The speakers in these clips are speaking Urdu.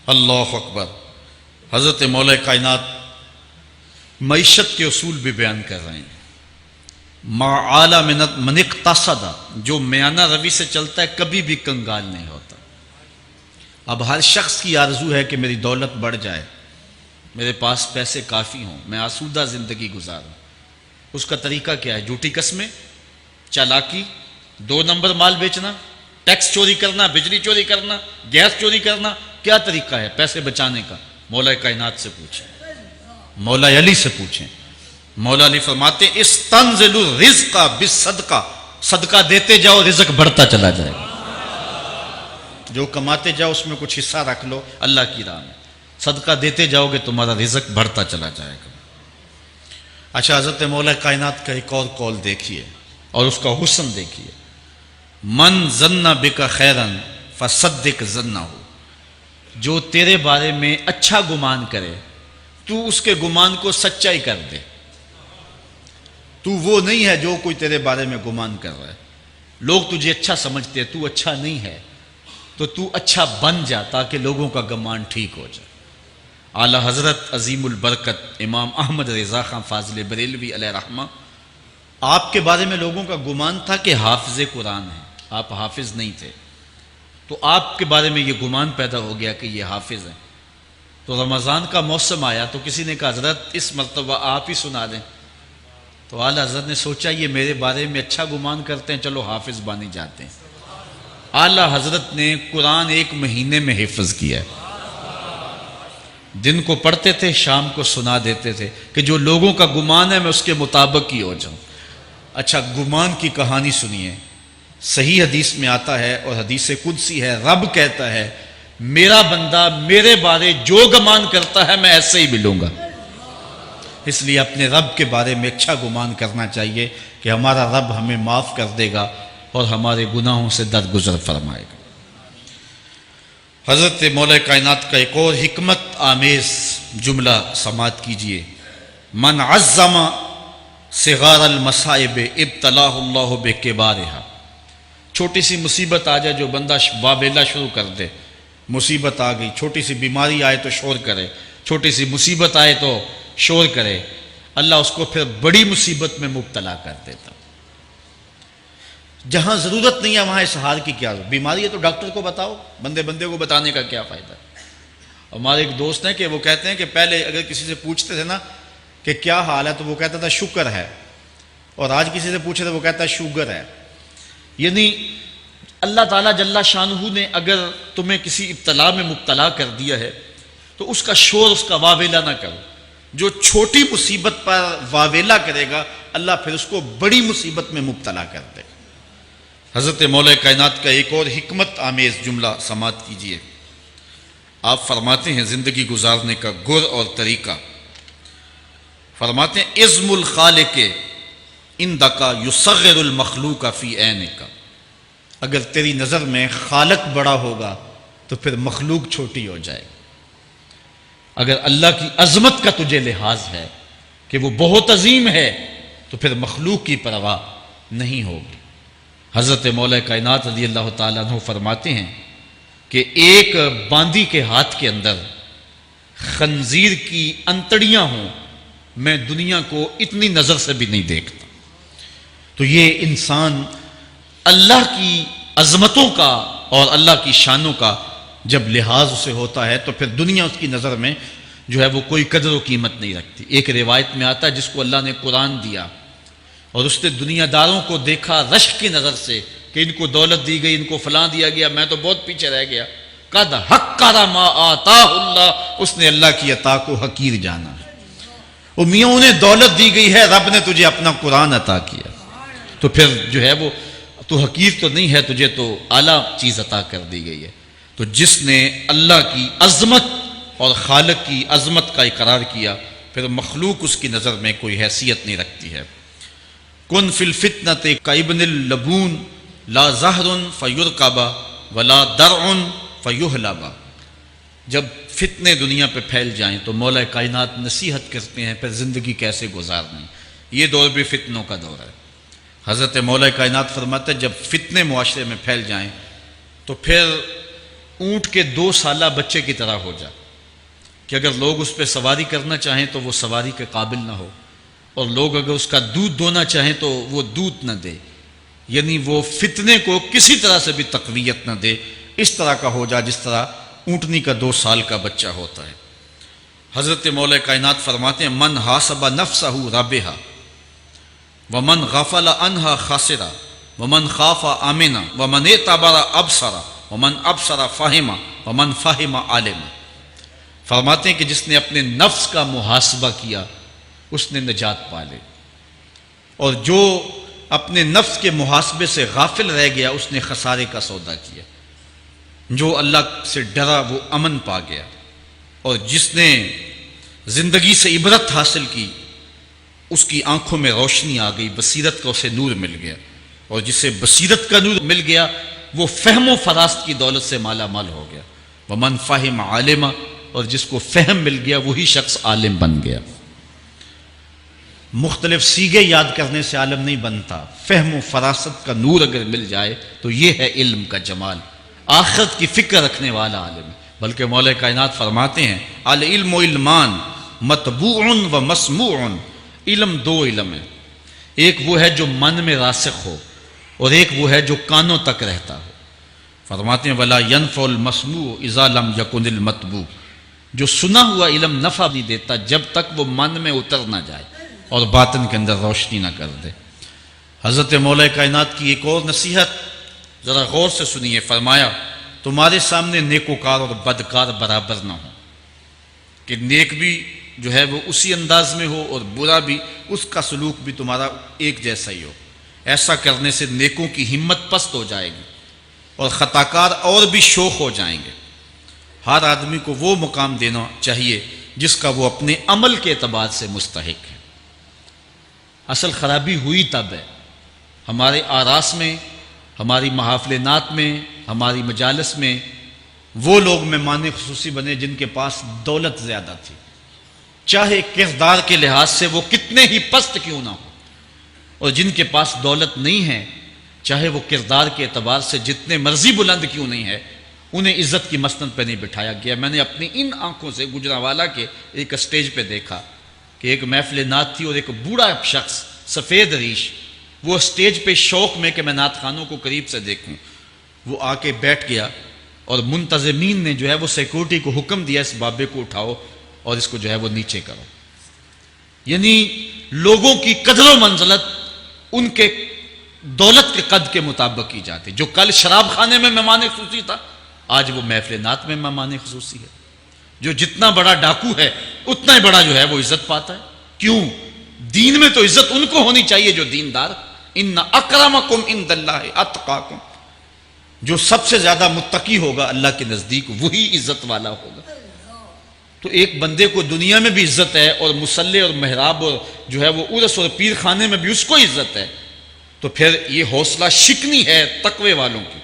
اللہ اکبر۔ حضرت مولا کائنات معیشت کے اصول بھی بیان کر رہے ہیں۔ ما اعلی من اقتصد، جو میانہ روی سے چلتا ہے کبھی بھی کنگال نہیں ہوتا۔ اب ہر شخص کی آرزو ہے کہ میری دولت بڑھ جائے، میرے پاس پیسے کافی ہوں، میں آسودہ زندگی گزاروں۔ اس کا طریقہ کیا ہے؟ جھوٹی قسمیں، چالاکی، 2 نمبر مال بیچنا، ٹیکس چوری کرنا، بجلی چوری کرنا، گیس چوری کرنا۔ کیا طریقہ ہے پیسے بچانے کا؟ مولا کائنات سے پوچھیں، مولا علی سے پوچھیں۔ مولا علی فرماتے ہیں استنزل الرزق بالصدقہ، صدقہ دیتے جاؤ رزق بڑھتا چلا جائے گا۔ جو کماتے جاؤ اس میں کچھ حصہ رکھ لو اللہ کی راہ میں، صدقہ دیتے جاؤ گے تمہارا رزق بڑھتا چلا جائے گا۔ اچھا، حضرت مولا کائنات کا ایک اور قول دیکھیے اور اس کا حسن دیکھیے۔ من ظن بک خیرا فصدق ظنہ، جو تیرے بارے میں اچھا گمان کرے تو اس کے گمان کو سچائی کر دے۔ تو وہ نہیں ہے جو کوئی تیرے بارے میں گمان کر رہا ہے، لوگ تجھے اچھا سمجھتے ہیں، تو اچھا نہیں ہے، تو اچھا بن جا تاکہ لوگوں کا گمان ٹھیک ہو جائے۔ اعلی حضرت عظیم البرکت امام احمد رضا خان فاضل بریلوی علیہ رحمہ، آپ کے بارے میں لوگوں کا گمان تھا کہ حافظ قرآن ہیں، آپ حافظ نہیں تھے، تو آپ کے بارے میں یہ گمان پیدا ہو گیا کہ یہ حافظ ہیں۔ تو رمضان کا موسم آیا تو کسی نے کہا حضرت اس مرتبہ آپ ہی سنا دیں، تو اعلی حضرت نے سوچا یہ میرے بارے میں اچھا گمان کرتے ہیں، چلو حافظ بنے جاتے ہیں۔ اعلی حضرت نے قرآن 1 مہینے میں حفظ کیا ہے، دن کو پڑھتے تھے، شام کو سنا دیتے تھے کہ جو لوگوں کا گمان ہے میں اس کے مطابق ہی ہو جاؤں۔ اچھا، گمان کی کہانی سنیے، صحیح حدیث میں آتا ہے اور حدیث قدسی ہے، رب کہتا ہے میرا بندہ میرے بارے جو گمان کرتا ہے میں ایسے ہی ملوں گا۔ اس لیے اپنے رب کے بارے میں اچھا گمان کرنا چاہیے کہ ہمارا رب ہمیں معاف کر دے گا اور ہمارے گناہوں سے درگزر فرمائے گا۔ حضرت مولا کائنات کا ایک اور حکمت آمیز جملہ سماعت کیجئے۔ من عظم صغار المصائب ابتلاہ اللہ بکبارہا، چھوٹی سی مصیبت آ جائے جو بندہ واویلا شروع کر دے، مصیبت آ گئی، چھوٹی سی بیماری آئے تو شور کرے، چھوٹی سی مصیبت آئے تو شور کرے، اللہ اس کو پھر بڑی مصیبت میں مبتلا کر دیتا۔ جہاں ضرورت نہیں ہے وہاں اظہار کی کیا ضرورت؟ بیماری ہے تو ڈاکٹر کو بتاؤ، بندے کو بتانے کا کیا فائدہ؟ ہمارے ایک دوست ہیں کہ وہ کہتے ہیں کہ پہلے اگر کسی سے پوچھتے تھے نا کہ کیا حال ہے تو وہ کہتا تھا شکر ہے، اور آج کسی سے پوچھے تو وہ کہتا ہے شوگر ہے۔ یعنی اللہ تعالیٰ جل شانہ نے اگر تمہیں کسی ابتلا میں مبتلا کر دیا ہے تو اس کا شور، اس کا واویلا نہ کرو۔ جو چھوٹی مصیبت پر واویلا کرے گا اللہ پھر اس کو بڑی مصیبت میں مبتلا کر دے گا۔ حضرت مولا کائنات کا ایک اور حکمت آمیز جملہ سماعت کیجئے۔ آپ فرماتے ہیں زندگی گزارنے کا گر اور طریقہ، فرماتے ہیں عظم الخالق عندک یصغر المخلوق فی عینک، اگر تیری نظر میں خالق بڑا ہوگا تو پھر مخلوق چھوٹی ہو جائے گی۔ اگر اللہ کی عظمت کا تجھے لحاظ ہے کہ وہ بہت عظیم ہے تو پھر مخلوق کی پرواہ نہیں ہوگی۔ حضرت مولا کائنات رضی اللہ تعالیٰ عنہ فرماتے ہیں کہ ایک باندی کے ہاتھ کے اندر خنزیر کی انتڑیاں ہوں، میں دنیا کو اتنی نظر سے بھی نہیں دیکھتا۔ تو یہ انسان اللہ کی عظمتوں کا اور اللہ کی شانوں کا جب لحاظ اسے ہوتا ہے تو پھر دنیا اس کی نظر میں جو ہے وہ کوئی قدر و قیمت نہیں رکھتی۔ ایک روایت میں آتا ہے جس کو اللہ نے قرآن دیا اور اس نے دنیا داروں کو دیکھا رشک کی نظر سے کہ ان کو دولت دی گئی، ان کو فلاں دیا گیا، میں تو بہت پیچھے رہ گیا۔ قد حقر ما آتاہ اللہ، اس نے اللہ کی عطا کو حقیر جانا۔ وہ میاں انہیں دولت دی گئی ہے، رب نے تجھے اپنا قرآن عطا کیا، تو پھر جو ہے وہ تو حقیر تو نہیں ہے، تجھے تو اعلیٰ چیز عطا کر دی گئی ہے۔ تو جس نے اللہ کی عظمت اور خالق کی عظمت کا اقرار کیا پھر مخلوق اس کی نظر میں کوئی حیثیت نہیں رکھتی ہے۔ کن فی الفتنۃ کابن اللبون لا زہر فیرکب ولا درع فیحلب، جب فتنے دنیا پہ پھیل جائیں تو مولا کائنات نصیحت کرتے ہیں پھر زندگی کیسے گزارنی۔ یہ دور بھی فتنوں کا دور ہے۔ حضرت مولا کائنات فرماتے ہیں جب فتنے معاشرے میں پھیل جائیں تو پھر اونٹ کے 2 سالہ بچے کی طرح ہو جائے کہ اگر لوگ اس پہ سواری کرنا چاہیں تو وہ سواری کے قابل نہ ہو، اور لوگ اگر اس کا دودھ دونا چاہیں تو وہ دودھ نہ دے، یعنی وہ فتنے کو کسی طرح سے بھی تقویت نہ دے، اس طرح کا ہو جا جس طرح اونٹنی کا 2 سال کا بچہ ہوتا ہے۔ حضرت مولا کائنات فرماتے ہیں من حاسب نفسہ رابحہ ومن غفل عنہا خاسرہ ومن خاف آمنا ومن اعتبر ابصر ومن ابصر فہم ومن فہم عالم۔ فرماتے ہیں کہ جس نے اپنے نفس کا محاسبہ کیا اس نے نجات پا لی، اور جو اپنے نفس کے محاسبے سے غافل رہ گیا اس نے خسارے کا سودا کیا۔ جو اللہ سے ڈرا وہ امن پا گیا، اور جس نے زندگی سے عبرت حاصل کی اس کی آنکھوں میں روشنی آ گئی، بصیرت کا اسے نور مل گیا، اور جسے بصیرت کا نور مل گیا وہ فہم و فراست کی دولت سے مالا مال ہو گیا۔ ومن فہم عالم، اور جس کو فہم مل گیا وہی شخص عالم بن گیا۔ مختلف سیغے یاد کرنے سے عالم نہیں بنتا، فہم و فراست کا نور اگر مل جائے تو یہ ہے علم کا جمال، آخرت کی فکر رکھنے والا عالم ہے۔ بلکہ مولا کائنات فرماتے ہیں العلم علمان مطبوع و مسموع، علم 2 علم ہے، ایک وہ ہے جو من میں راسخ ہو اور ایک وہ ہے جو کانوں تک رہتا ہو۔ فرماتے ہیں ولا ينفع المسموع اذا لم يكن المطبوع، جو سنا ہوا علم نفع نہیں دیتا جب تک وہ من میں اتر نہ جائے اور باطن کے اندر روشنی نہ کر دے۔ حضرت مولا کائنات کی ایک اور نصیحت ذرا غور سے سنیے، فرمایا تمہارے سامنے نیکوکار اور بدکار برابر نہ ہو، کہ نیک بھی جو ہے وہ اسی انداز میں ہو اور برا بھی اس کا سلوک بھی تمہارا ایک جیسا ہی ہو۔ ایسا کرنے سے نیکوں کی ہمت پست ہو جائے گی اور خطاکار اور بھی شوخ ہو جائیں گے۔ ہر آدمی کو وہ مقام دینا چاہیے جس کا وہ اپنے عمل کے اعتبار سے مستحق ہے۔ اصل خرابی ہوئی تب ہے ہمارے آراس میں، ہماری محافل نعت میں، ہماری مجالس میں وہ لوگ مہمان خصوصی بنے جن کے پاس دولت زیادہ تھی، چاہے کردار کے لحاظ سے وہ کتنے ہی پست کیوں نہ ہو، اور جن کے پاس دولت نہیں ہے چاہے وہ کردار کے اعتبار سے جتنے مرضی بلند کیوں نہیں ہے انہیں عزت کی مسند پہ نہیں بٹھایا گیا۔ میں نے اپنی ان آنکھوں سے گجرانوالہ کے ایک اسٹیج پہ دیکھا کہ ایک محفل نعت تھی اور ایک بوڑھا شخص سفید ریش، وہ اسٹیج پہ شوق میں کہ میں نعت خانوں کو قریب سے دیکھوں، وہ آ کے بیٹھ گیا، اور منتظمین نے جو ہے وہ سیکورٹی کو حکم دیا اس بابے کو اٹھاؤ اور اس کو جو ہے وہ نیچے کرو۔ یعنی لوگوں کی قدر و منزلت ان کے دولت کے قد کے مطابق کی جاتی، جو کل شراب خانے میں مہمان خصوصی تھا آج وہ محفل نعت میں مہمان خصوصی ہے، جو جتنا بڑا ڈاکو ہے اتنا ہی بڑا جو ہے وہ عزت پاتا ہے۔ کیوں؟ دین میں تو عزت ان کو ہونی چاہیے جو دیندار، ان اکرمکم عند اللہ اتقاکم، جو سب سے زیادہ متقی ہوگا اللہ کے نزدیک وہی عزت والا ہوگا۔ تو ایک بندے کو دنیا میں بھی عزت ہے اور مصلی اور محراب اور جو ہے وہ عرس اور پیر خانے میں بھی اس کو عزت ہے، تو پھر یہ حوصلہ شکنی ہے تقوی والوں کی۔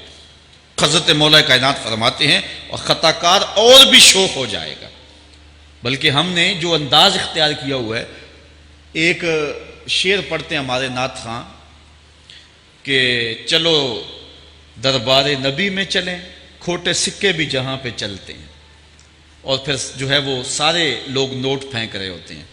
حضرت مولا کائنات فرماتے ہیں اور خطا کار اور بھی شوخ ہو جائے گا۔ بلکہ ہم نے جو انداز اختیار کیا ہوا ہے، ایک شعر پڑھتے ہیں ہمارے نعت خاں کہ چلو دربار نبی میں چلیں، کھوٹے سکے بھی جہاں پہ چلتے ہیں، اور پھر جو ہے وہ سارے لوگ نوٹ پھینک رہے ہوتے ہیں،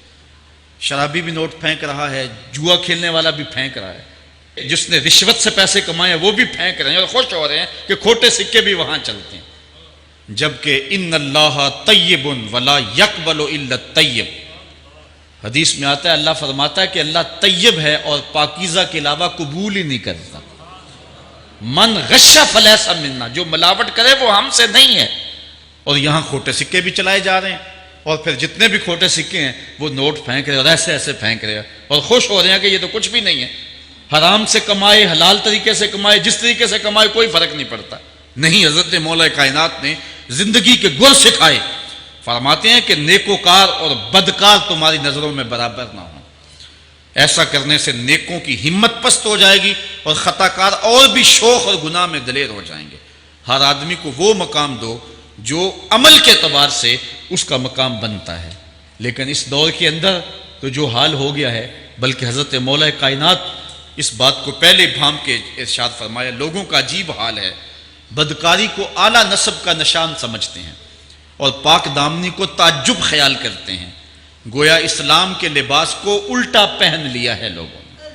شرابی بھی نوٹ پھینک رہا ہے، جوا کھیلنے والا بھی پھینک رہا ہے، جس نے رشوت سے پیسے کمائے وہ بھی پھینک رہے ہیں اور خوش ہو رہے ہیں کہ کھوٹے سکے بھی وہاں چلتے ہیں۔ جبکہ ان اللہ طیب ولا یقبل الا الطیب، حدیث میں آتا ہے اللہ فرماتا ہے کہ اللہ طیب ہے اور پاکیزہ کے علاوہ قبول ہی نہیں کرتا۔ من غش فلیس منا، جو ملاوٹ کرے وہ ہم سے نہیں ہے۔ اور یہاں کھوٹے سکے بھی چلائے جا رہے ہیں، اور پھر جتنے بھی کھوٹے سکے ہیں وہ نوٹ پھینک رہے اور ایسے ایسے پھینک رہے اور خوش ہو رہے ہیں کہ یہ تو کچھ بھی نہیں ہے، حرام سے کمائے حلال طریقے سے کمائے جس طریقے سے کمائے کوئی فرق نہیں پڑتا۔ نہیں، حضرت مولا کائنات نے زندگی کے گر سکھائے، فرماتے ہیں کہ نیکوکار اور بدکار تمہاری نظروں میں برابر نہ ہوں۔ ایسا کرنے سے نیکوں کی ہمت پست ہو جائے گی اور خطا کار اور بھی شوخ اور گناہ میں دلیر ہو جائیں گے۔ ہر آدمی کو وہ مقام دو جو عمل کے اعتبار سے اس کا مقام بنتا ہے۔ لیکن اس دور کے اندر تو جو حال ہو گیا ہے، بلکہ حضرت مولا کائنات اس بات کو پہلے بھام کے ارشاد فرمایا، لوگوں کا عجیب حال ہے، بدکاری کو اعلیٰ نسب کا نشان سمجھتے ہیں اور پاک دامنی کو تعجب خیال کرتے ہیں. گویا اسلام کے لباس کو الٹا پہن لیا ہے لوگوں نے.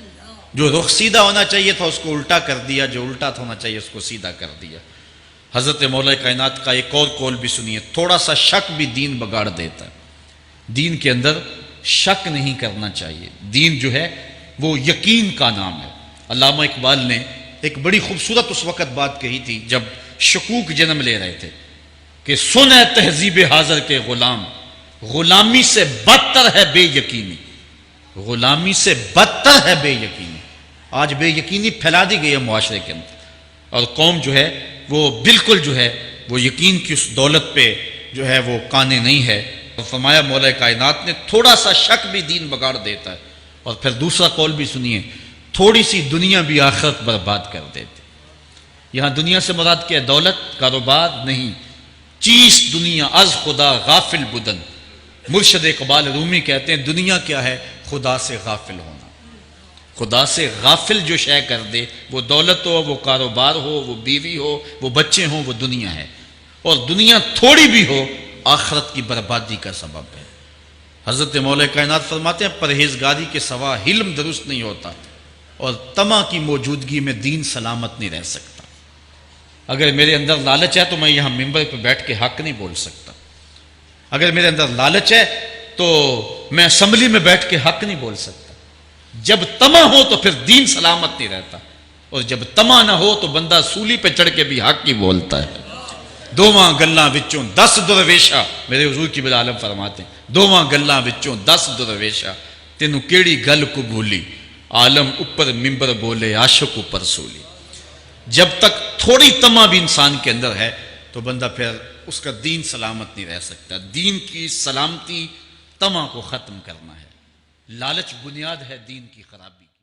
جو رخ سیدھا ہونا چاہیے تھا اس کو الٹا کر دیا، جو الٹا ہونا چاہیے اس کو سیدھا کر دیا. حضرت مولا کائنات کا ایک اور قول بھی سنیے. تھوڑا سا شک بھی دین بگاڑ دیتا ہے. دین کے اندر شک نہیں کرنا چاہیے. دین جو ہے وہ یقین کا نام ہے. علامہ اقبال نے ایک بڑی خوبصورت اس وقت بات کہی تھی جب شکوک جنم لے رہے تھے کہ سن ہے تہذیب حاضر کے غلام، غلامی سے بدتر ہے بے یقینی. غلامی سے بدتر ہے بے یقینی. آج بے یقینی پھیلا دی گئی ہے معاشرے کے اندر، اور قوم جو ہے وہ بالکل جو ہے وہ یقین کی اس دولت پہ جو ہے وہ قانے نہیں ہے. اور فرمایا مولا کائنات نے تھوڑا سا شک بھی دین بگاڑ دیتا ہے. اور پھر دوسرا قول بھی سنیے، تھوڑی سی دنیا بھی آخرت برباد کر دیتے. یہاں دنیا سے مراد کیا ہے؟ دولت، کاروبار نہیں. چیز دنیا از خدا غافل بدن. مرشد اقبال رومی کہتے ہیں دنیا کیا ہے؟ خدا سے غافل ہونا. خدا سے غافل جو شے کر دے، وہ دولت ہو، وہ کاروبار ہو، وہ بیوی ہو، وہ بچے ہوں، وہ دنیا ہے. اور دنیا تھوڑی بھی ہو آخرت کی بربادی کا سبب ہے. حضرت مولا کائنات فرماتے ہیں پرہیزگاری کے سوا حلم درست نہیں ہوتا، اور طمع کی موجودگی میں دین سلامت نہیں رہ سکتا. اگر میرے اندر لالچ ہے تو میں یہاں ممبر پہ بیٹھ کے حق نہیں بول سکتا. اگر میرے اندر لالچ ہے تو میں اسمبلی میں بیٹھ کے حق نہیں بول سکتا. جب طمع ہو تو پھر دین سلامت نہیں رہتا، اور جب طمع نہ ہو تو بندہ سولی پہ چڑھ کے بھی حق ہی بولتا ہے. دوواں گلاں وچوں 10 درویشا، میرے حضور کی عالم فرماتے ہیں دوواں گلاں وچوں 10 درویشا، تینوں کیڑی گل کو بھولی، عالم اوپر ممبر بولے عاشق اوپر سولی. جب تک تھوڑی طمع بھی انسان کے اندر ہے تو بندہ پھر اس کا دین سلامت نہیں رہ سکتا. دین کی سلامتی طمع کو ختم کرنا ہے. لالچ بنیاد ہے دین کی خرابی کی.